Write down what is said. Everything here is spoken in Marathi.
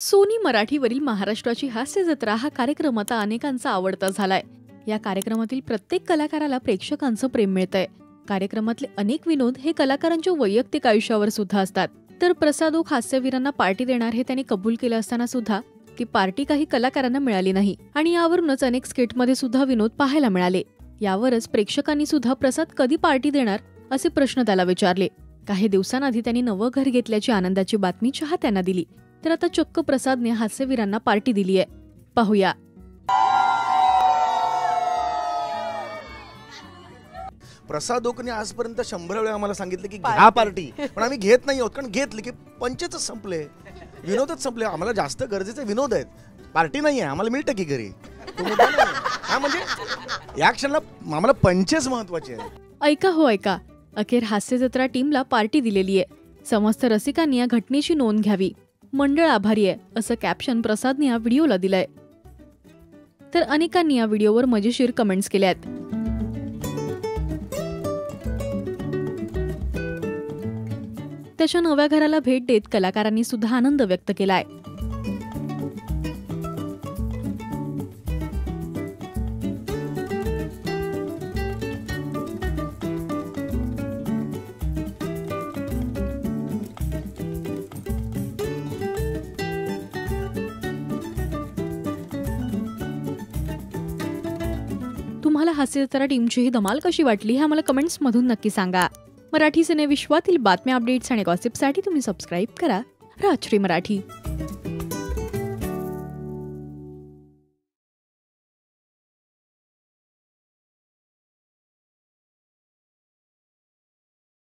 सोनी मराठीवरील महाराष्ट्राची हास्य जत्रा हा कार्यक्रम आता अनेकांचा आवडता झालाय। या कार्यक्रमातील प्रत्येक कलाकाराला प्रेक्षकांचं प्रेम मिळतंय। कार्यक्रमातले अनेक विनोद हे कलाकारांच्या वैयक्तिक आयुष्यावर सुद्धा असतात। तर प्रसाद ओक हास्यवीरांना पार्टी देणार हे त्यांनी कबूल केलं असताना सुद्धा ती पार्टी काही कलाकारांना मिळाली नाही आणि यावरूनच अनेक स्किटमध्ये सुद्धा विनोद पाहायला मिळाले। यावरच प्रेक्षकांनी सुद्धा प्रसाद कधी पार्टी देणार असे प्रश्न त्याला विचारले। काही दिवसांआधी त्यांनी नवं घर घेतल्याची आनंदाची बातमी चाहत्यांना दिली, तर आता चक्क प्रसादने हास्यवीरांना पार्टी दिली आहे। पाहूया। प्रसाद ओकने आजपर्यंत 100 वेळा आम्हाला सांगितलं की घ्या पार्टी, पण आम्ही घेत नाही आहोत, कारण घेतली की पंचच संपले, विनोदच संपले। आम्हाला जास्त गरजेचे विनोद आहेत, पार्टी नाही आहे, आम्हाला मिळतं की घरी। हा म्हणजे या क्षणाला आम्हाला पंचच महत्त्वाचे आहेत। ऐका हो ऐका, अखेर हास्य जत्रा टीमला पार्टी दिलेली आहे। समस्त रसिकांनी या घटनेची नोंद घ्यावी, मंडळ आभारी आहे असं कॅप्शन प्रसादने या व्हिडिओला दिलंय। तर अनेकांनी या व्हिडिओवर मजेशीर कमेंट्स केल्या आहेत। त्याच्या नव्या घराला भेट देत कलाकारांनी सुद्धा आनंद व्यक्त केलाय। तुम्हाला हास्य जत्रा टीमची ही धमाल कशी वाटली हे आम्हाला कमेंट्स मधून नक्की सांगा। मराठी सिने विश्वातील बातम्या, अपडेट्स आणि गॉसिपसाठी तुम्ही सबस्क्राइब करा राजश्री मराठी।